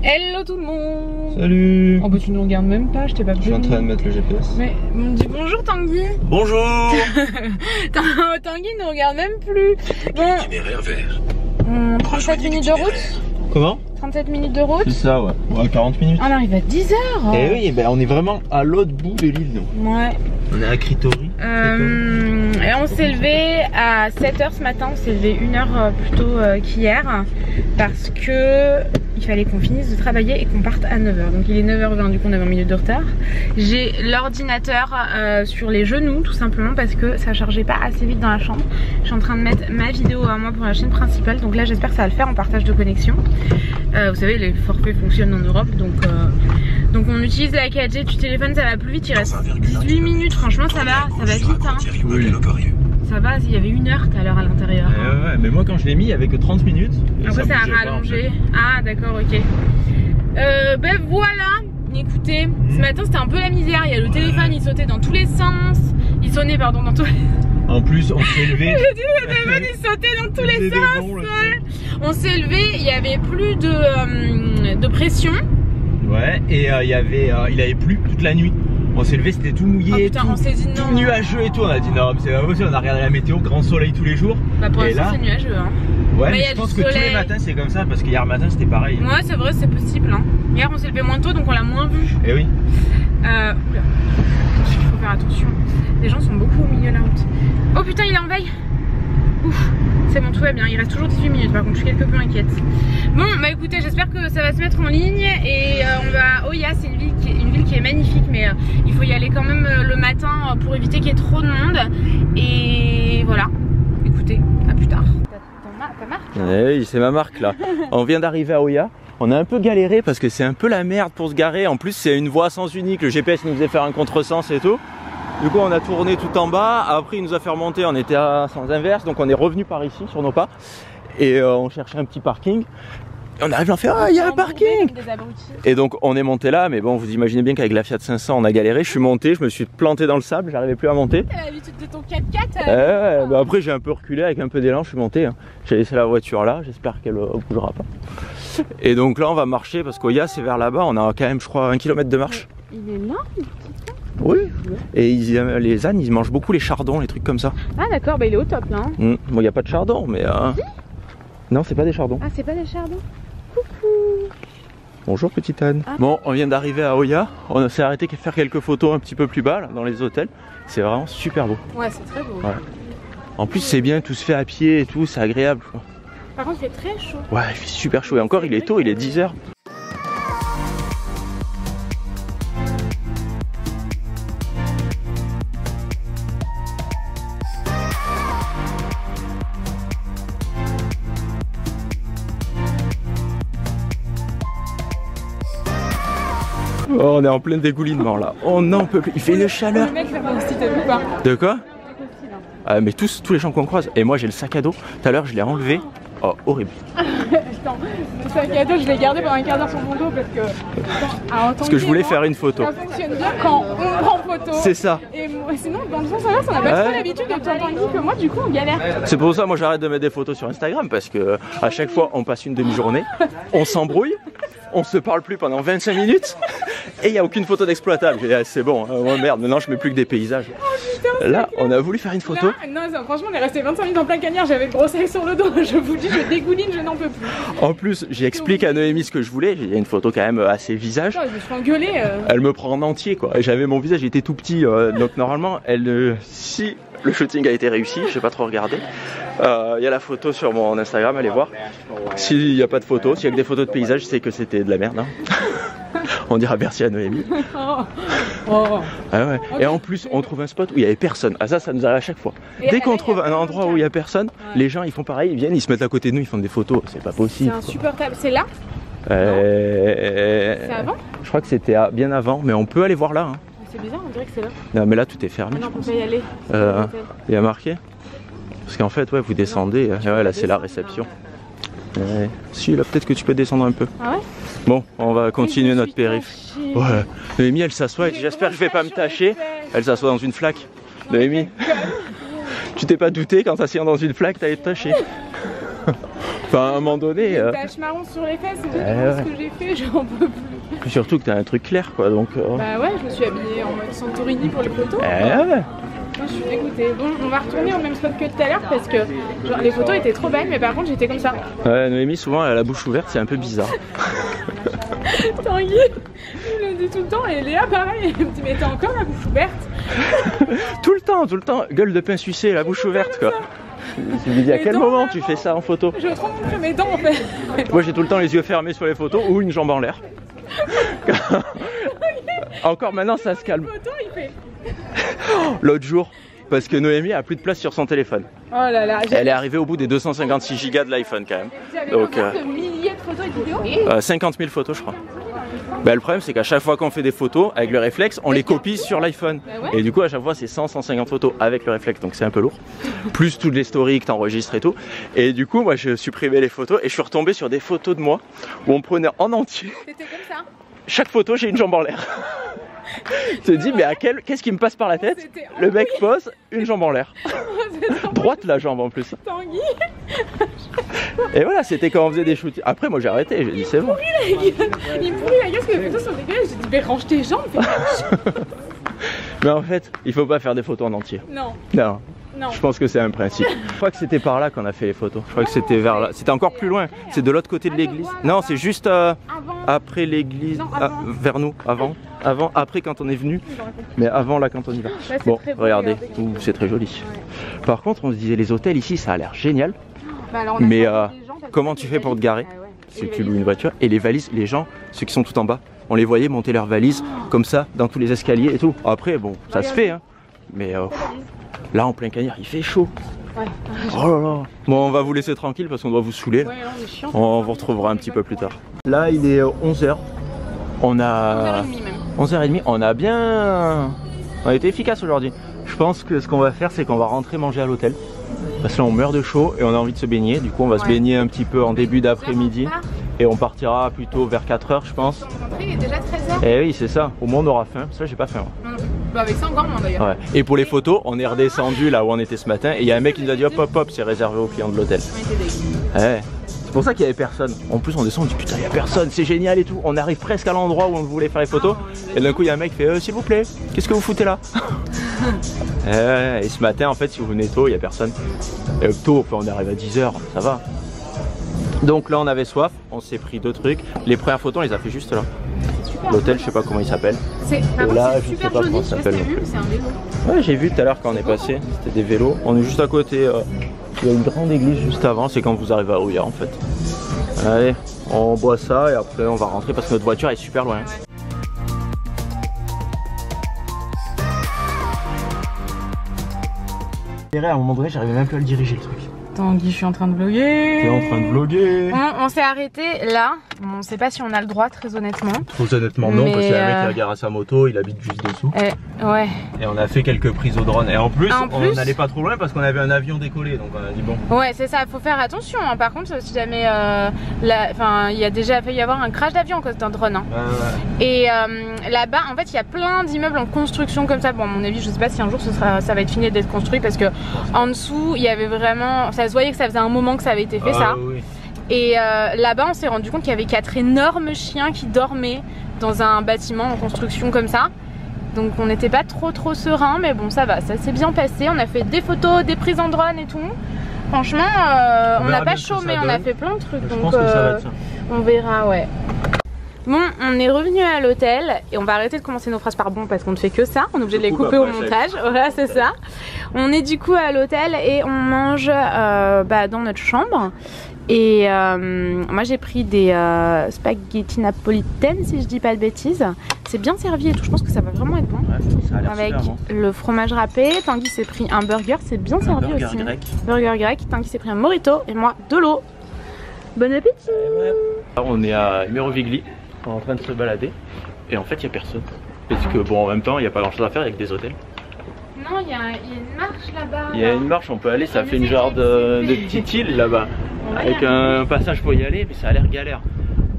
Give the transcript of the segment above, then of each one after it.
Hello tout le monde. Salut. Oh bah tu nous regardes même pas, je t'ai pas vu. Je suis en train de mettre le GPS. Mais on me dit bonjour Tanguy. Bonjour. Tanguy ne regarde même plus. Bon, Itinéraire vert. 37 minutes de route. Comment? 37 minutes de route. C'est ça, ouais. Ouais, 40 minutes. On arrive à 10 h. Et oui, ben on est vraiment à l'autre bout de l'île, nous. Ouais. On est à Critori. Et on s'est levé à 7 h ce matin, on s'est levé 1 heure plus tôt qu'hier parce que il fallait qu'on finisse de travailler et qu'on parte à 9 h. Donc il est 9 h 20, du coup on avait 1 minute de retard. J'ai l'ordinateur sur les genoux tout simplement parce que ça chargeait pas assez vite dans la chambre. Je suis en train de mettre ma vidéo à moi pour la chaîne principale, donc là j'espère que ça va le faire en partage de connexion. Vous savez, les forfaits fonctionnent en Europe, donc on utilise la 4G du téléphone, ça va plus vite, il reste 18 minutes, franchement ça va vite hein. Oui. Ça va, il y avait 1 heure tout à l'heure à l'intérieur. Ouais, mais moi quand je l'ai mis, il y avait que 30 minutes. Après ça a rallongé. Ah d'accord, ok. Ben voilà, écoutez, ce matin c'était un peu la misère, il y a le téléphone, il sautait dans tous les sens. Il sonnait, pardon, dans tous les sens. En plus, on s'est levé. Le téléphone il sautait dans tous les sens. On s'est levé, il y avait plus de pression. Ouais, et il avait plu toute la nuit. On s'est levé, c'était tout mouillé, oh, putain, tout, on s'est dit non. Tout nuageux et tout. On a dit non, mais c'est pas possible. On a regardé la météo, grand soleil tous les jours. Bah pour l'instant c'est nuageux hein. Ouais, mais je pense que tous les matins c'est comme ça parce qu'hier matin c'était pareil. Ouais, c'est vrai, c'est possible hein. Hier on s'est levé moins tôt donc on l'a moins vu. Eh oui. Oula. Il faut faire attention. Les gens sont beaucoup au milieu de la route. Oh putain, il est en veille. Ouf, c'est bon, tout va bien. Il reste toujours 18 minutes, par contre, je suis quelque peu inquiète. Bon, bah écoutez, j'espère que ça va se mettre en ligne. Et on va à Oya, c'est une ville qui est magnifique, mais il faut y aller quand même le matin pour éviter qu'il y ait trop de monde. Et voilà, écoutez, à plus tard. Ta marque hein? Oui, c'est ma marque là. On vient d'arriver à Oya. On a un peu galéré parce que c'est un peu la merde pour se garer. En plus, c'est une voie à sens unique. Le GPS nous faisait faire un contresens et tout. Du coup on a tourné tout en bas, après il nous a fait remonter, on était à sens inverse, donc on est revenu par ici sur nos pas et on cherchait un petit parking. Et on arrive à faire ah il y a un parking. Et donc on est monté là, mais bon vous imaginez bien qu'avec la Fiat 500 on a galéré. Je suis monté, je me suis planté dans le sable, j'arrivais plus à monter. T'as l'habitude de ton 4x4 ouais, bah après j'ai un peu reculé avec un peu d'élan, je suis monté hein. J'ai laissé la voiture là, j'espère qu'elle bougera pas. Et donc là on va marcher parce qu'Oya c'est vers là-bas, on a quand même je crois 1 km de marche. Il est là. Oui, et les ânes ils mangent beaucoup les chardons, les trucs comme ça. Ah d'accord, bah il est au top là hein. Bon il n'y a pas de chardon mais non c'est pas des chardons. Ah c'est pas des chardons. Coucou. Bonjour petite âne. Bon on vient d'arriver à Oya, on s'est arrêté faire quelques photos un petit peu plus bas là, dans les hôtels. C'est vraiment super beau. Ouais c'est très beau. Ouais. En plus c'est bien, tout se fait à pied et tout, c'est agréable quoi. Par contre il fait très chaud. Ouais il fait super chaud et encore il est tôt, il est 10 h. Oh, on est en plein dégoulinement là. Oh non, on peut plus. Il fait une chaleur. De quoi? Ah, mais tous les gens qu'on croise. Et moi j'ai le sac à dos. Tout à l'heure je l'ai enlevé. Oh, horrible. Attends, le sac à dos je l'ai gardé pendant un quart d'heure sur mon dos parce que. Je voulais faire une photo. Ça fonctionne bien quand on prend photo. C'est ça. Et moi, sinon dans le sens inverse on n'a pas trop l'habitude de tant Tanguy que moi, du coup on galère. C'est pour ça moi j'arrête de mettre des photos sur Instagram parce que à chaque fois on passe une demi-journée, on s'embrouille. On se parle plus pendant 25 minutes et il n'y a aucune photo d'exploitable. C'est bon, oh merde, maintenant je mets plus que des paysages. Oh, putain, là, on a voulu faire une photo. Là, non, franchement, on est resté 25 minutes en plein cagnard. J'avais le gros sac sur le dos. Je vous dis, je dégouline, je n'en peux plus. En plus, j'explique à Noémie ce que je voulais. Il y a une photo quand même assez visage. Non, je me suis engueulée. Elle me prend en entier, quoi. J'avais mon visage, il était tout petit. Donc normalement, si le shooting a été réussi, je n'ai pas trop regardé. Il y a la photo sur mon Instagram, allez voir. S'il n'y a pas de photo, s'il y a que des photos de paysages, c'est que c'était de la merde. Hein. On dira merci à Noémie. Ah ouais. Et en plus, on trouve un spot où il n'y avait personne. Ah ça nous arrive à chaque fois. Dès qu'on trouve un endroit où il n'y a personne, les gens ils font pareil, ils viennent, ils se mettent à côté de nous, ils font des photos. C'est pas possible. C'est insupportable. C'est là? C'est avant? Je crois que c'était bien avant, mais on peut aller voir là. Hein. C'est bizarre, on dirait que c'est là. Non mais là tout est fermé. Ah non, on peut pas y aller. Il y a marqué. Parce qu'en fait, ouais, vous descendez. Ouais, là c'est la réception. Ouais. Si, là peut-être que tu peux descendre un peu. Ah ouais? Bon, on va continuer notre périph'. Ouais. Noémie, elle s'assoit et j'espère que je vais pas me tâcher. Elle s'assoit dans une flaque. Noémie, tu t'es pas douté quand t'assieds dans une flaque, t'allais te tâcher. Enfin, à un moment donné. Une tache marron sur les fesses, c'est ce que j'ai fait, j'en peux plus. Surtout que t'as un truc clair quoi, donc. Bah ouais, je me suis habillée en mode Santorini pour les photos. Ouais. Moi, je suis dégoûtée. Bon, on va retourner au même spot que tout à l'heure parce que genre, les photos étaient trop belles, mais par contre j'étais comme ça. Ouais, Noémie souvent elle a la bouche ouverte, c'est un peu bizarre. Tanguy, je le dis tout le temps, et Léa pareil, elle me dit mais t'as encore la bouche ouverte. Tout le temps, gueule de pain sucé, la bouche ouverte quoi. Je me dis à quel moment tu fais ça en photo? Je veux trop montrer mes dents en fait. Moi j'ai tout le temps les yeux fermés sur les photos ou une jambe en l'air. Encore maintenant ça se calme. L'autre jour, parce que Noémie a plus de place sur son téléphone. Oh là là, elle est arrivée au bout des 256 Go de l'iPhone quand même. Donc milliers de photos et de vidéos. 50 000 photos je crois. Bah, le problème c'est qu'à chaque fois qu'on fait des photos avec le réflexe, on les copie sur l'iPhone. Et du coup à chaque fois c'est 100-150 photos avec le réflexe, donc c'est un peu lourd. Plus toutes les stories que t'enregistres et tout. Et du coup moi je supprimais les photos et je suis retombé sur des photos de moi où on me prenait en entier. C'était comme ça. Chaque photo j'ai une jambe en l'air. Tu te dis mais qu'est-ce qui me passe par la tête? Le mec pose une jambe en l'air. Droite la jambe en plus. Tanguy. Et voilà, c'était quand on faisait des shoots. Après moi j'ai arrêté, j'ai dit c'est bon. Il me pourrit la gueule parce que les photos sont dégueulasses. J'ai dit mais range tes jambes. Mais en fait, il faut pas faire des photos en entier. Non. Non. Non. Je pense que c'est un principe. Je crois que c'était par là qu'on a fait les photos. Je crois que c'était vers là. C'était encore plus loin. C'est de l'autre côté de l'église. Non, c'est juste après l'église. Vers nous. Avant, après quand on est venu. Mais avant là quand on y va. Bon, regardez. C'est très joli. Par contre, on se disait les hôtels ici, ça a l'air génial. Mais comment tu fais pour te garer? Si tu loues une voiture. Et les valises, les gens, ceux qui sont tout en bas, on les voyait monter leurs valises comme ça dans tous les escaliers et tout. Après, bon, ça se fait, hein. Mais là en plein cagnard, il fait chaud. Ouais. Oh là là. Bon, on va vous laisser tranquille parce qu'on doit vous saouler. Ouais, on est chiant. On vous retrouvera un petit peu plus tard. Là, il est 11h. On a 11h30 même. 11h30. On a été efficace aujourd'hui. Je pense que ce qu'on va faire, c'est qu'on va rentrer manger à l'hôtel. Parce que là, on meurt de chaud et on a envie de se baigner. Du coup, on va se baigner un petit peu en début d'après-midi. Et on partira plutôt vers 4h, je pense. Il est déjà 13h. Eh oui, c'est ça. Au moins, on aura faim. Ça, j'ai pas faim. Bah avec ça encore moins d'ailleurs. Ouais. Et pour les photos, on est redescendu là où on était ce matin. Et il y a un mec qui nous a dit hop hop hop, c'est réservé aux clients de l'hôtel. Ouais. C'est pour ça qu'il y avait personne. En plus, on descend, on dit putain, il y a personne, c'est génial et tout. On arrive presque à l'endroit où on voulait faire les photos. Et d'un coup, il y a un mec qui fait s'il vous plaît, qu'est-ce que vous foutez là? Et ce matin, en fait, si vous venez tôt, il y a personne. Et tôt, enfin, on arrive à 10h, ça va. Donc là, on avait soif, on s'est pris 2 trucs. Les premières photos, on les a fait juste là. L'hôtel, je sais pas comment il s'appelle. C'est super joli, je sais pas si t'as vu, c'est un vélo. Ouais, j'ai vu tout à l'heure quand on est passé, c'était des vélos. On est juste à côté, il y a une grande église juste avant, c'est quand vous arrivez à Rouillard en fait. Allez, on boit ça et après on va rentrer parce que notre voiture est super loin. À un moment donné, j'arrivais même plus à le diriger le truc. Tanguy, je suis en train de vlogger. T'es en train de vlogger. On s'est arrêté là. On sait pas si on a le droit, très honnêtement. Très honnêtement non, parce qu'il y a un mec qui a garé sa moto, il habite juste dessous. Ouais. Et on a fait quelques prises au drone. Et en plus, on n'allait pas trop loin parce qu'on avait un avion décollé, donc on a dit bon. Ouais, c'est ça, il faut faire attention. Hein. Par contre, si jamais, il y a déjà failli y avoir un crash d'avion quand c'est un drone. Hein. Ouais. Et là-bas, en fait, il y a plein d'immeubles en construction comme ça. Bon, à mon avis, je sais pas si un jour ça va être fini d'être construit parce que en dessous, il y avait vraiment, ça se voyait que ça faisait un moment que ça avait été fait ça. Oui. Et là-bas on s'est rendu compte qu'il y avait 4 énormes chiens qui dormaient dans un bâtiment en construction comme ça. Donc on n'était pas trop serein, mais bon ça va, ça s'est bien passé. On a fait des photos, des prises en drone et tout. Franchement on n'a pas chômé, on a fait plein de trucs. Je pense que ça va être ça. On verra, ouais. Bon, on est revenu à l'hôtel et on va arrêter de commencer nos phrases par bon parce qu'on ne fait que ça. On est obligé de les couper au montage. Voilà, c'est ça. On est du coup à l'hôtel et on mange dans notre chambre. Et moi j'ai pris des spaghettis napolitaines si je dis pas de bêtises. C'est bien servi et tout, je pense que ça va vraiment être bon. Ouais, ça a l'air avec super bon. Le fromage râpé. Tanguy s'est pris un burger, c'est bien servi aussi. Burger grec. Burger grec. Tanguy s'est pris un mojito et moi de l'eau. Bon appétit. On est à Merovigli, on est en train de se balader et en fait il n'y a personne. Parce que bon en même temps il n'y a pas grand chose à faire avec des hôtels. Non, il y a une marche là-bas. Il y a une marche, on peut aller, ça fait une genre de petite île là-bas. Avec un passage pour y aller, mais ça a l'air galère.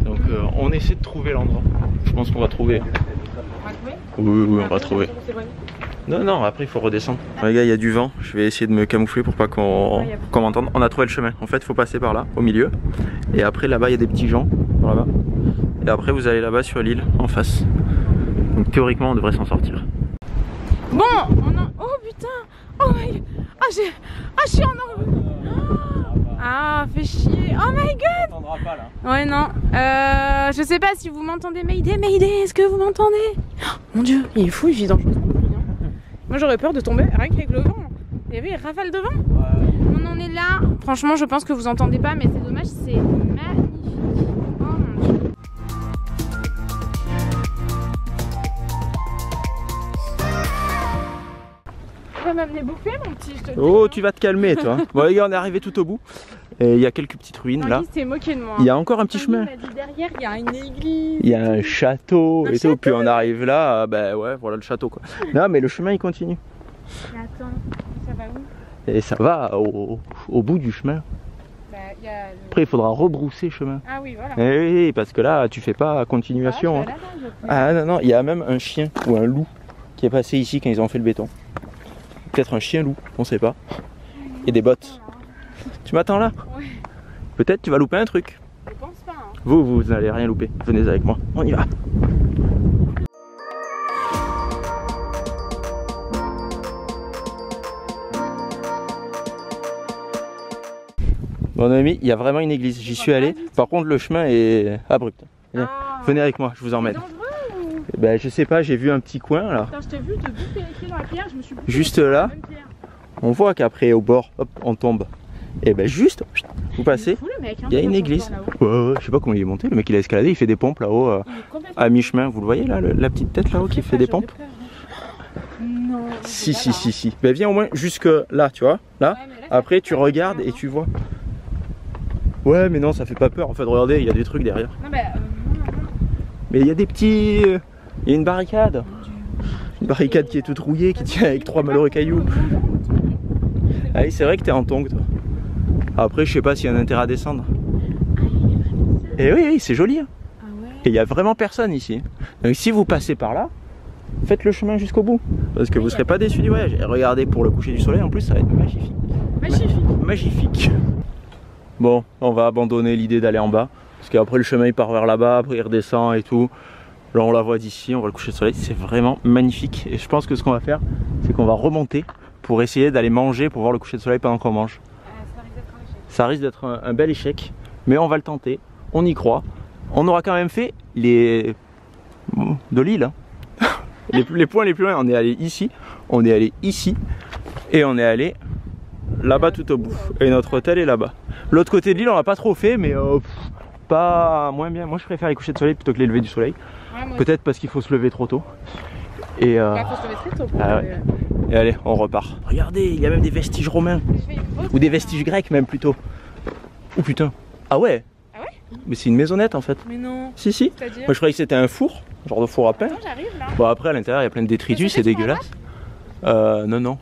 Donc on essaie de trouver l'endroit. Je pense qu'on va trouver. On va trouver ? Oui, on va trouver. Non, non, après il faut redescendre. Les gars, il y a du vent. Je vais essayer de me camoufler pour pas qu'on m'entende. On a trouvé le chemin. En fait, il faut passer par là, au milieu. Et après, là-bas, il y a des petits gens. Par là-bas. Et après, vous allez là-bas sur l'île, en face. Donc théoriquement, on devrait s'en sortir. Bon, on a... Oh putain. Oh my god. Ah, je suis en or. Ah, fait chier. Oh my god. On n'entendra pas là. Ouais, non. Je sais pas si vous m'entendez. Mayday, Mayday, est-ce que vous m'entendez? Oh, mon dieu, il est fou, il vit dans le chose. Moi j'aurais peur de tomber rien qu'avec le vent. Il y avait une rafale de vent. Ouais. On en est là. Franchement, je pense que vous entendez pas, mais c'est dommage, c'est magnifique. Oh mon dieu. Tu vas m'amener bouffer, mon petit, je te dis. Oh, tu vas te calmer, toi. Bon, les gars, on est arrivé tout au bout. Et il y a quelques petites ruines là. Tanguy s'est moqué de moi. Il y a encore un petit chemin. Il m'a dit derrière, il y a une église. Il y a un château et tout. Puis on arrive là, bah ouais, voilà le château quoi. Non, mais le chemin il continue. Mais attends, ça va où? Et ça va au bout du chemin. Bah, y a... Après, il faudra rebrousser chemin. Ah oui, voilà. Eh oui, parce que là, tu fais pas continuation. Ah, hein. Ah non, non, il y a même un chien ou un loup qui est passé ici quand ils ont fait le béton. Peut-être un chien-loup, on sait pas. Et des bottes. Tu m'attends là? Ouais. Peut-être tu vas louper un truc. Je pense pas. Hein. Vous n'allez rien louper. Venez avec moi. On y va. Bon ami, il y a vraiment une église. J'y suis allé. Par contre, le chemin est abrupt. Venez avec moi, je vous emmène. Ben, je sais pas, j'ai vu un petit coin là. Putain, je t'ai vu te bouffer les pieds dans la pierre, je me suis bouffé juste là, on voit qu'après au bord, hop, on tombe. Et ben juste, vous passez, il y a une église. Ouais, je sais pas comment il est monté, le mec il a escaladé, il fait des pompes là-haut, à mi-chemin. Vous le voyez là, la petite tête là-haut qui fait des pompes? Non. Si. Ben viens au moins jusque là, tu vois, là. Après tu regardes et tu vois. Ouais mais non, ça fait pas peur. En fait, regardez, il y a des trucs derrière. Non, mais il y a des petits... Il y a une barricade. Une barricade qui est toute rouillée, qui tient avec 3 malheureux cailloux. Ah oui, c'est vrai que t'es en tongue toi. Après, je sais pas s'il y a un intérêt à descendre. Et oui, c'est joli. Hein. Et il y a vraiment personne ici. Donc si vous passez par là, faites le chemin jusqu'au bout. Parce que vous serez pas déçus du voyage. Et regardez, pour le coucher du soleil, en plus, ça va être magnifique. Magnifique. Bon, on va abandonner l'idée d'aller en bas. Parce qu'après le chemin il part vers là-bas, après il redescend et tout. Là on la voit d'ici, on voit le coucher de soleil, c'est vraiment magnifique. Et je pense que ce qu'on va faire, c'est qu'on va remonter pour essayer d'aller manger pour voir le coucher de soleil pendant qu'on mange. Ça risque d'être un bel échec, mais on va le tenter, on y croit. On aura quand même fait les... de l'île. Hein. les points les plus loin, on est allé ici, on est allé ici et on est allé là-bas tout au bout. Et notre hôtel est là-bas. L'autre côté de l'île on l'a pas trop fait, mais... pas moins bien. Moi je préfère les couchers de soleil plutôt que les levées du soleil. Ouais, peut-être parce qu'il faut se lever trop tôt. Et faut se lever très tôt pour ouais. Et allez, on repart. Regardez, il y a même des vestiges romains. Ou des vestiges grecs même plutôt. Oh putain. Ah ouais. Mais c'est une maisonnette en fait. Mais non. Si. Moi je croyais que c'était un four, genre de four à pain. Attends, j'arrive là. Bon après à l'intérieur il y a plein de détritus, c'est dégueulasse. Non.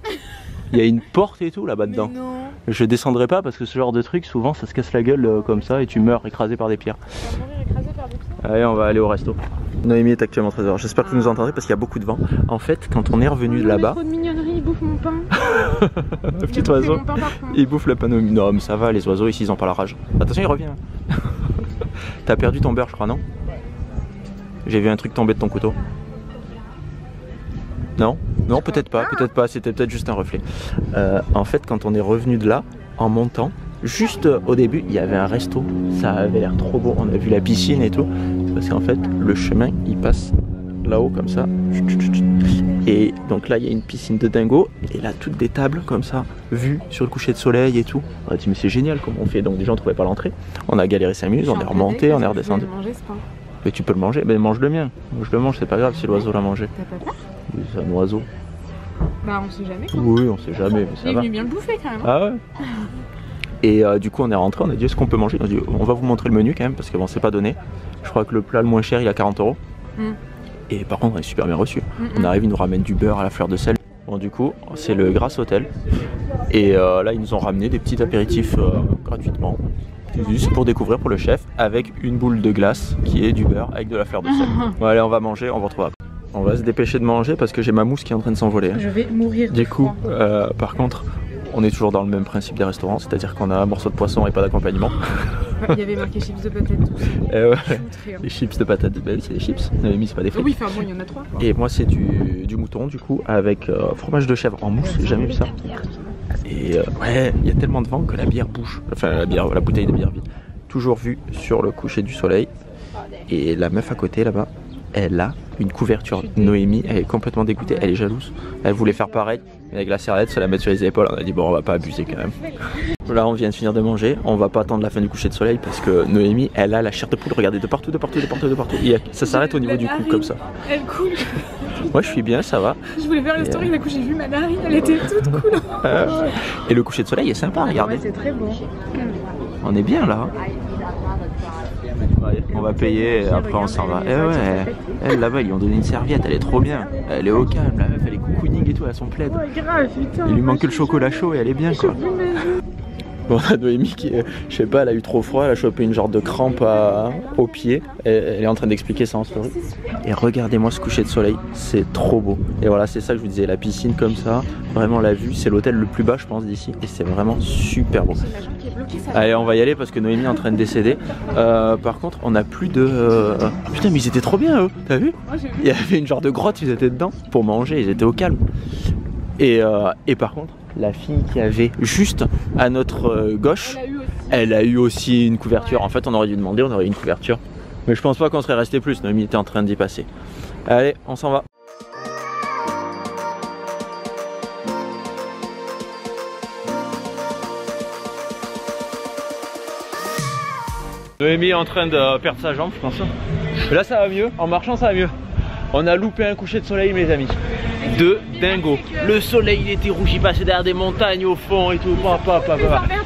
Il y a une porte et tout là-bas dedans. Non. Je descendrai pas parce que ce genre de truc souvent ça se casse la gueule comme ça et tu meurs écrasé par des pierres. Tu vas mourir écrasé par des pierres. Allez, on va aller au resto. Noémie est actuellement très heureux. J'espère que vous nous entendrez parce qu'il y a beaucoup de vent. En fait, quand on est revenu de là-bas... trop de mignonnerie, il bouffe mon pain. Le petit oiseau, il bouffe le pain. Non mais ça va, les oiseaux ici ils ont pas la rage. Attention, il revient. T'as perdu ton beurre je crois, non? J'ai vu un truc tomber de ton couteau. Non, peut-être pas, c'était peut-être juste un reflet. En fait, quand on est revenu de là, en montant, juste au début, il y avait un resto. Ça avait l'air trop beau, on a vu la piscine et tout. Parce qu'en fait, le chemin, il passe là-haut comme ça. Et donc là, il y a une piscine de dingo. Et là, toutes des tables comme ça, vues sur le coucher de soleil et tout. On a dit, mais c'est génial comment on fait. Donc déjà, on trouvait pas l'entrée. On a galéré 5 minutes, on est remonté, on est redescendu. Mais tu peux le manger, mais mange le mien. Moi, je le mange, c'est pas grave si l'oiseau l'a mangé. T'as pas peur? Oui, c'est un oiseau. Bah on sait jamais quoi. Oui, on sait jamais, mais ça va. Il est venu bien le bouffer quand même. Ah ouais. Et du coup on est rentré, on a dit est-ce qu'on peut manger? On a dit on va vous montrer le menu quand même parce que bon c'est pas donné. Je crois que le plat le moins cher il a 40 €. Et par contre on est super bien reçu. On arrive, ils nous ramènent du beurre à la fleur de sel. Bon du coup c'est le Grasse Hotel. Et là ils nous ont ramené des petits apéritifs gratuitement. C'est pour découvrir pour le chef avec une boule de glace qui est du beurre avec de la fleur de sel. Bon allez on va manger, on va retrouver après. on va se dépêcher de manger parce que j'ai ma mousse qui est en train de s'envoler. Hein. Je vais mourir. Du coup, par contre, on est toujours dans le même principe des restaurants, c'est-à-dire qu'on a un morceau de poisson et pas d'accompagnement. Il y avait marqué chips de patates douces. Les chips de patates, bah oui, c'est des chips, Noémie, c'est pas des frites. Oui, enfin bon, il y en a 3. Et moi, c'est du mouton, du coup, avec fromage de chèvre en mousse, j'ai jamais vu ça. Et ouais, il y a tellement de vent que la bière bouge, enfin la bouteille de bière vide. Toujours vue sur le coucher du soleil. Et la meuf à côté là-bas, elle a une couverture. Noémie, elle est complètement dégoûtée, elle est jalouse. Elle voulait faire pareil, mais avec la serviette, se la mettre sur les épaules. On a dit bon, on va pas abuser quand même. Là, on vient de finir de manger. On va pas attendre la fin du coucher de soleil parce que Noémie, elle a la chair de poule. Regardez, de partout, de partout, de partout, de partout. Ça s'arrête au niveau du cou comme ça. Elle coule. Moi, je suis bien, ça va. Je voulais faire le story, d'un coup j'ai vu ma narine, elle était toute cool. Et le coucher de soleil est sympa, regardez. Ouais, c'est très beau. On est bien là. On va payer et après on s'en va. Eh ouais, elle là-bas ils lui ont donné une serviette, elle est trop bien. Elle est au calme, la meuf elle est cocooning et tout, elle a son plaid. Il lui manque que le chocolat chaud et elle est bien quoi. Bon, on a Noémie qui, je sais pas, elle a eu trop froid, elle a chopé une genre de crampe au pied. Elle est en train d'expliquer ça en story. Et regardez-moi ce coucher de soleil, c'est trop beau. Et voilà, c'est ça que je vous disais, la piscine comme ça, vraiment la vue, c'est l'hôtel le plus bas je pense d'ici. Et c'est vraiment super beau. Allez, on va y aller parce que Noémie est en train de décéder. Par contre, on a plus de... Putain, mais ils étaient trop bien eux, t'as vu? Il y avait une genre de grotte, ils étaient dedans pour manger, ils étaient au calme. Et par contre, la fille qui avait juste à notre gauche, elle a eu aussi une couverture. Ouais. En fait, on aurait dû demander, on aurait eu une couverture. Mais je pense pas qu'on serait resté plus, Noémie était en train d'y passer. Allez, on s'en va. Noémie est en train de perdre sa jambe, je pense. Mais là, ça va mieux. En marchant, ça va mieux. On a loupé un coucher de soleil, mes amis. De dingo. Le soleil, il était rouge, il passait derrière des montagnes au fond et tout.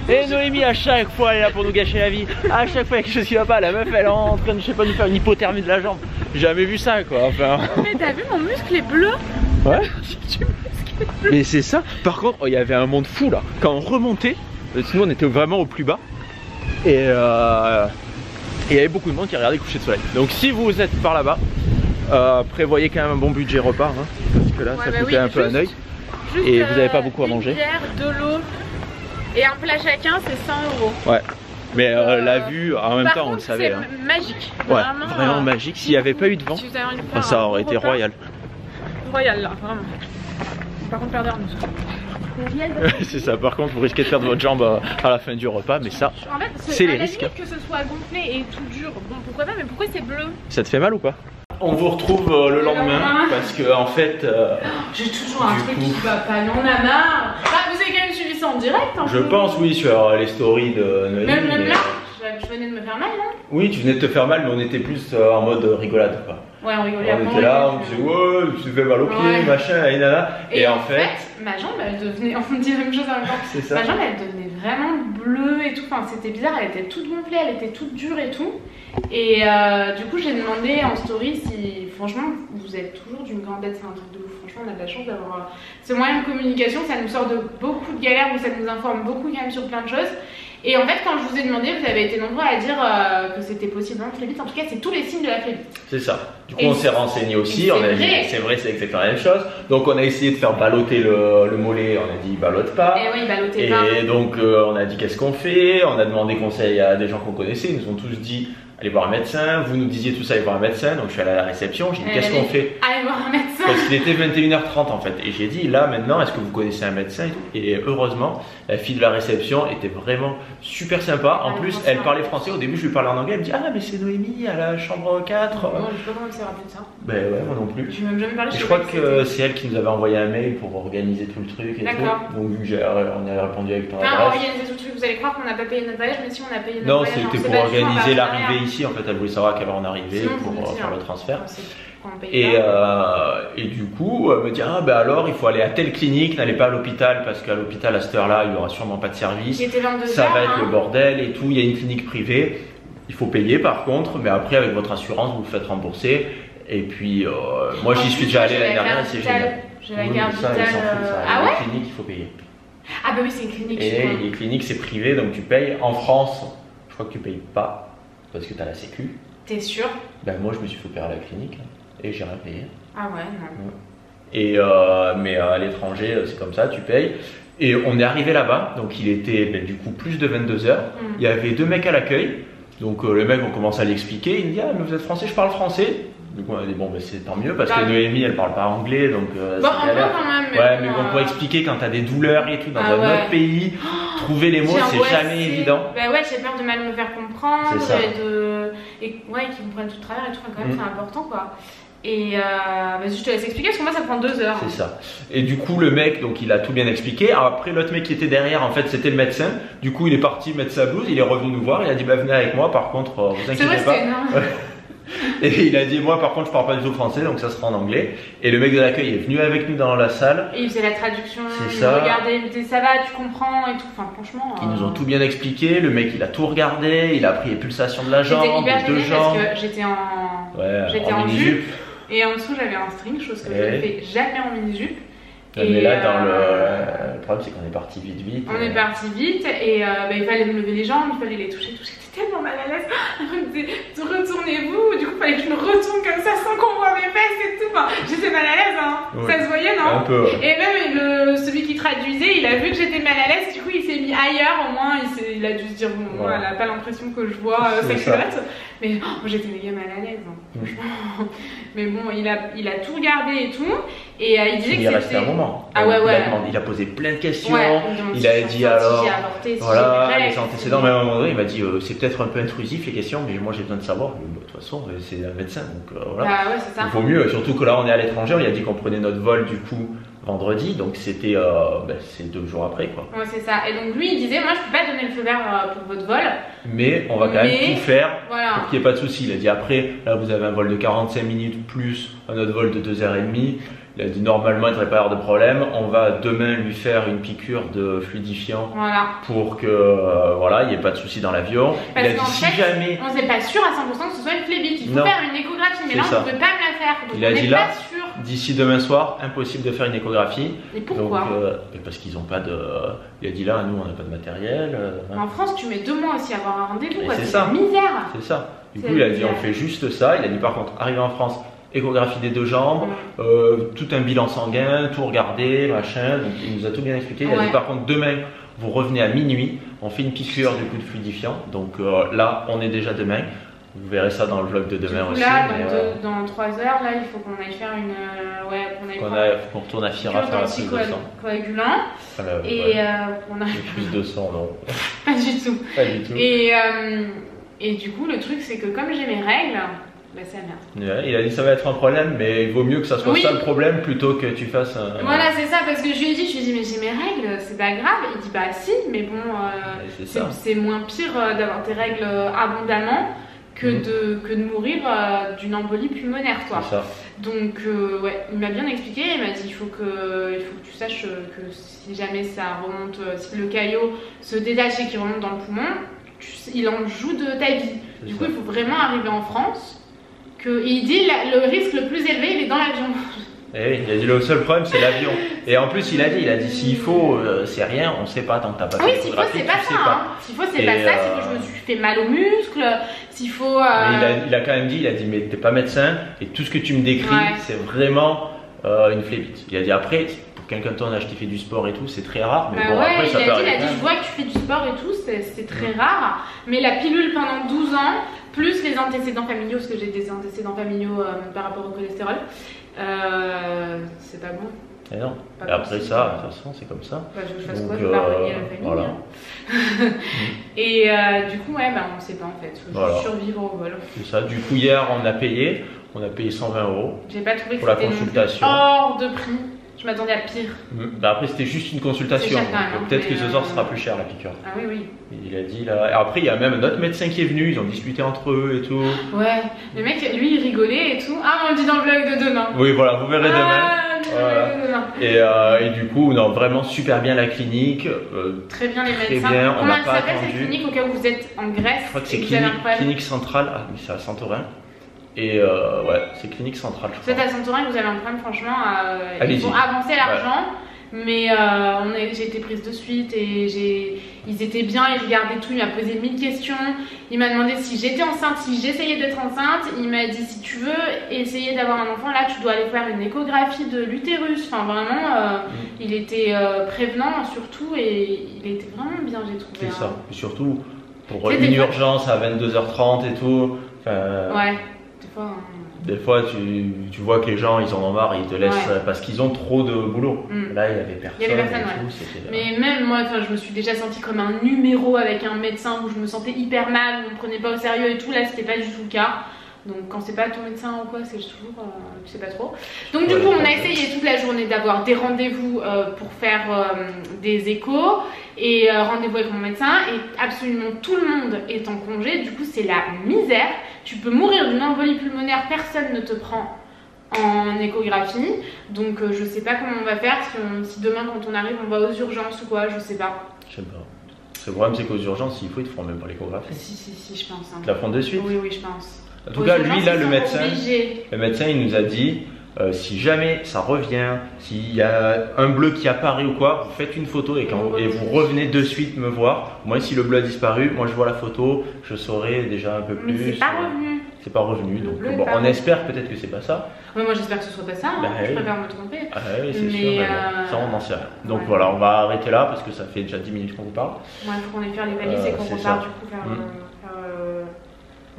Et Noémie, à chaque fois, elle est là pour nous gâcher la vie. À chaque fois, il y a quelque chose qui va pas. La meuf, elle est en train de, je sais pas, nous faire une hypothermie de la jambe. J'ai jamais vu ça, quoi. Enfin... Mais t'as vu, mon muscle est bleu? Ouais. Mais c'est ça. Par contre, il y avait un monde fou là. Quand on remontait, sinon on était vraiment au plus bas. Et il y avait beaucoup de monde qui regardait le coucher de soleil. Donc si vous êtes par là-bas, prévoyez quand même un bon budget repas, hein, parce que là ça coûtait un peu un œil. Et vous n'avez pas beaucoup à manger. Une bière, de l'eau et un plat chacun, c'est 100 €. Ouais. Mais la vue, en même temps, on le savait. C'est magique. Ouais, vraiment magique. S'il n'y avait pas eu de vent, ça aurait été royal. Royal là, vraiment. Par contre, perdre c'est ça, par contre vous risquez de perdre votre jambe à la fin du repas, mais ça, en fait, c'est les risques. Que ce soit gonflé et tout dur, bon pourquoi pas, mais pourquoi c'est bleu? Ça te fait mal ou pas? On vous retrouve le lendemain parce que en fait... j'ai toujours un truc qui va pas, on en a marre. Bah, vous avez quand même suivi ça en direct hein, je pense oui, sur les stories de Noémie. Même là, je venais de me faire mal non? Oui, tu venais de te faire mal, mais on était plus en mode rigolade quoi. Ouais, on rigolait. On était là, on disait ouais, tu te fais mal au pied, machin, et nana. Et en fait, ma jambe elle devenait, on me dit la même chose en même temps. C'est ça. Ma jambe elle devenait vraiment bleue et tout, enfin c'était bizarre, elle était toute gonflée, elle était toute dure et tout. Et du coup j'ai demandé en story si franchement vous êtes toujours d'une grande aide, c'est un truc de ouf. Franchement on a de la chance d'avoir ce moyen de communication, ça nous sort de beaucoup de galères où ça nous informe beaucoup quand même sur plein de choses. Et en fait, quand je vous ai demandé, vous avez été nombreux à dire que c'était possible en phlébite. En tout cas, c'est tous les signes de la phlébite. C'est ça. Du coup, on s'est renseigné aussi. On a dit, c'est vrai, c'est exactement la même chose. Donc, on a essayé de faire balloter le mollet. On a dit, ballotte pas. Et oui, ballottez pas. Et donc, on a dit, qu'est-ce qu'on fait? On a demandé conseil à des gens qu'on connaissait. Ils nous ont tous dit, allez voir un médecin. Vous nous disiez tout ça, allez voir un médecin. Donc, je suis allé à la réception. J'ai dit, qu'est-ce qu'on fait? Allez voir un médecin. Parce qu'il était 21h30 en fait. Et j'ai dit, là maintenant, est-ce que vous connaissez un médecin? Et heureusement, la fille de la réception était vraiment super sympa. En plus, elle parlait français. Au début, je lui parlais en anglais. Elle me dit, ah, mais c'est Noémie à la chambre 4. Non, je sais pas comment elle s'est rappelée de ça. Ben ouais, moi non plus. Je même jamais parlé. Je crois que c'est elle qui nous avait envoyé un mail pour organiser tout le truc et tout. Donc, vu qu'on a répondu avec ton adresse. Organiser tout le truc, vous allez croire qu'on n'a pas payé notre voyage, mais si on a payé notre voyage. Non, c'était pour organiser l'arrivée ici. En fait, elle voulait savoir à quelle heure on arrivait pour faire le transfert. Et du coup, elle me dit, ah ben alors il faut aller à telle clinique, n'allez pas à l'hôpital parce qu'à l'hôpital à cette heure-là il n'y aura sûrement pas de service. Ça va être le bordel et tout. Il y a une clinique privée, il faut payer par contre, mais après avec votre assurance vous vous faites rembourser. Et puis moi j'y suis déjà allé l'année dernière, c'est génial. J'ai la carte vitale. Ah ouais? Les cliniques il faut payer. Ah bah oui, c'est une clinique. Et les cliniques c'est privé donc tu payes. En France, je crois que tu payes pas parce que tu as la sécu. T'es sûr? Ben moi je me suis fait opérer à la clinique. et j'ai rien payé. Ah ouais, non. Et mais à l'étranger, c'est comme ça, tu payes. Et on est arrivé là-bas, donc il était du coup plus de 22 h. Il y avait 2 mecs à l'accueil. Donc les mecs ont commencé à l'expliquer. Il me dit ah mais vous êtes français, je parle français. Du coup on a dit bon ben c'est tant mieux parce que Noémie elle parle pas anglais donc bon, un peu quand même. Ouais mais bon pour expliquer quand t'as des douleurs et tout dans un autre pays, trouver les mots c'est jamais évident. Bah ouais j'ai peur de mal me faire comprendre et ouais qu'ils comprennent tout le travers et tout quand même c'est important quoi. Et vas-y je te laisse expliquer parce que moi ça prend 2 heures. C'est ça. Et du coup le mec donc il a tout bien expliqué. Après l'autre mec qui était derrière en fait c'était le médecin. Du coup il est parti mettre sa blouse, il est revenu nous voir, il a dit bah venez avec moi par contre vous inquiétez pas. Et il a dit moi par contre je parle pas du tout français donc ça sera en anglais. Et le mec de l'accueil est venu avec nous dans la salle. Et il faisait la traduction, il regardait, il me disait ça va tu comprends et tout. Enfin franchement. Ils nous ont tout bien expliqué, le mec il a tout regardé, il a pris les pulsations de la jambe, des 2 jambes. Parce que j'étais en jupe. Et en dessous j'avais un string, chose que je ne fais jamais en mini-jupe. Mais là le problème c'est qu'on est parti vite. On est parti vite et il fallait me lever les jambes, il fallait les toucher, j'étais tellement mal à l'aise. Après il me disait retournez-vous, du coup il fallait que je me retourne comme ça sans qu'on voit mes fesses et tout. Enfin, j'étais mal à l'aise hein, ça se voyait non? Un peu. Et même celui qui traduisait, il a vu que j'étais mal à l'aise, du coup il s'est mis ailleurs, au moins il a dû se dire bon moi elle a pas l'impression que je vois sa culotte. Mais j'étais méga mal à l'aise hein, franchement. Mais bon il a tout regardé et tout. Et il disait que il est resté un moment. Ah ouais. Il a posé plein de questions. Il a dit alors si j'ai avorté, voilà les antécédents. Mais à un moment donné il m'a dit c'est peut-être un peu intrusif les questions mais moi j'ai besoin de savoir. De toute façon c'est un médecin donc voilà. Bah ouais, c'est ça. Il vaut mieux surtout que là on est à l'étranger. On lui a dit qu'on prenait notre vol du coup vendredi donc c'était c'est 2 jours après quoi. Ouais c'est ça. Et donc lui il disait moi je peux pas donner le feu vert pour votre vol. Mais on va quand même tout faire pour qu'il n'y ait pas de souci. Il a dit après là vous avez un vol de 45 minutes plus un autre vol de 2h30. Il a dit normalement il ne devrait pas y avoir de problème. On va demain lui faire une piqûre de fluidifiant pour que voilà il n'y ait pas de souci dans l'avion. Il a dit si jamais on n'est pas sûr à 100% que ce soit une phlébite. Il faut faire une échographie mais là on ne peut pas me la faire. Donc il a dit là d'ici demain soir impossible de faire une échographie. Et pourquoi donc, parce qu'ils n'ont pas de. Il a dit là nous on n'a pas de matériel. En France tu mets 2 mois aussi à avoir un rendez-vous. C'est ça. Misère. C'est ça. Du coup il a dit on fait juste ça. Il a dit par contre arrivé en France. Échographie des 2 jambes, tout un bilan sanguin, tout regarder, machin. Donc il nous a tout bien expliqué. Il a dit par contre demain vous revenez à minuit, on fait une piqûre du coup de fluidifiant. Donc là on est déjà demain. Vous verrez ça dans le vlog de demain aussi. Là dans 3 heures là il faut qu'on aille faire une qu'on retourne à Fira faire la prise de sang. Coagulant. Et on a plus de sang non. Pas du tout. Pas du tout. Et du coup le truc c'est que comme j'ai mes règles. Bah c'est la merde. Il a dit ça va être un problème mais il vaut mieux que ça soit ça le problème plutôt que tu fasses un... Voilà c'est ça parce que je lui ai dit mais j'ai mes règles c'est pas grave. Il dit bah si mais bon c'est moins pire d'avoir tes règles abondamment que de mourir d'une embolie pulmonaire toi. Ça. Donc il m'a bien expliqué, il m'a dit il faut que tu saches que si jamais ça remonte, si le caillot se détache et qu'il remonte dans le poumon, il en joue de ta vie. Du coup il faut vraiment arriver en France. Il dit le risque le plus élevé il est dans l'avion. Et il a dit le seul problème c'est l'avion. Et en plus il a dit s'il faut c'est rien, on sait pas tant que t'as pas fait s'il faut c'est pas ça. S'il faut c'est pas ça, s'il faut je me suis fait mal aux muscles, s'il faut. Il a quand même dit, mais t'es pas médecin et tout ce que tu me décris c'est vraiment une phlébite. Il a dit après pour quelqu'un de ton âge qui fait du sport et tout c'est très rare. Mais bon après ça peut arriver. Il a dit je vois que tu fais du sport et tout c'est très rare. Mais la pilule pendant 12 ans. Plus les antécédents familiaux, parce que j'ai des antécédents familiaux par rapport au cholestérol, c'est pas bon. Et non. Et après ça, de toute façon, c'est comme ça. Bah, je fasse quoi, je vais pas renier la famille. Voilà. Hein. Et du coup, on sait pas en fait. Il faut juste survivre au vol. C'est ça. Du coup, hier, on a payé 120 €. J'ai pas trouvé que pour la consultation. Hors de prix. Je m'attendais à pire. Bah après c'était juste une consultation. Peut-être que ce soir sera plus cher la piqûre. Ah oui. Il a dit là. Et après il y a même un autre médecin qui est venu, ils ont discuté entre eux et tout. Ouais, le mec lui il rigolait et tout. Ah on le dit dans le vlog de demain. Oui voilà, vous verrez demain. Et du coup, non, vraiment super bien la clinique. Très bien les médecins. Bien, comment elle s'appelle cette clinique au cas où vous êtes en Grèce? Je crois que c'est clinique centrale. Ah mais c'est à Santorin. Et c'est clinique centrale. Vous êtes à Santorin et vous avez un problème franchement. Il faut avancer l'argent. Mais j'ai été prise de suite et ils étaient bien, ils regardaient tout, il m'a posé 1000 questions. Il m'a demandé si j'étais enceinte, si j'essayais d'être enceinte. Il m'a dit si tu veux essayer d'avoir un enfant, là tu dois aller faire une échographie de l'utérus. Enfin vraiment, il était prévenant surtout et il était vraiment bien, j'ai trouvé. C'est ça, et surtout pour une urgence à 22h30 et tout. Ouais, des fois... Des fois, tu vois que les gens, ils en ont marre, ils te laissent parce qu'ils ont trop de boulot. Là, il y avait personne. Il y avait personne, mais même moi, je me suis déjà sentie comme un numéro avec un médecin où je me sentais hyper mal, on me prenait pas au sérieux et tout. Là, c'était pas du tout le cas. Donc, quand c'est pas ton médecin ou quoi, c'est toujours, tu sais pas trop. Donc, du coup, on a essayé toute la journée d'avoir des rendez-vous pour faire des échos et rendez-vous avec mon médecin. Et absolument tout le monde est en congé. Du coup, c'est la misère. Tu peux mourir d'une embolie pulmonaire, personne ne te prend en échographie. Donc, je sais pas comment on va faire. Si demain, quand on arrive, on va aux urgences ou quoi, je sais pas. Je sais pas. Le problème, c'est qu'aux urgences, s'il faut, ils te font même pas l'échographie. Si, je pense. Hein. Ils te la font de suite. Oui, je pense. En tout cas, lui, là, le médecin, il nous a dit si jamais ça revient, s'il y a un bleu qui apparaît ou quoi, vous faites une photo et vous revenez de suite me voir. Moi, si le bleu a disparu, moi je vois la photo, je saurai déjà un peu plus. Mais c'est pas revenu. C'est pas revenu, donc bon, on espère peut-être que c'est pas ça. Oui, moi j'espère que ce soit pas ça, hein. Je préfère me tromper. Ah oui, c'est sûr, mais bon, ça on n'en sait rien. Donc voilà, on va arrêter là parce que ça fait déjà 10 minutes qu'on vous parle. Ouais, il faut qu'on aille faire les valises et qu'on repart du coup faire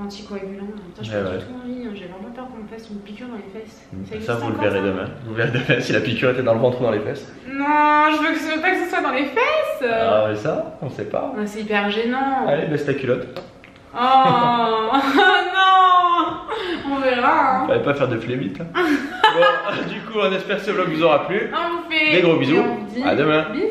l'anticoagulant. Je pas du tout envie, j'ai vraiment peur qu'on me fasse une piqûre dans les fesses. Ça vous le verrez demain. Vous verrez demain si la piqûre était dans le ventre ou dans les fesses. Non, je veux pas que ce soit dans les fesses. Ah mais ça, on sait pas. C'est hyper gênant. Allez, baisse ta culotte. Oh non, on verra. Fallait pas faire de flémite là. Bon, du coup, on espère que ce vlog vous aura plu. On vous fait des gros bisous. À demain. Bisous.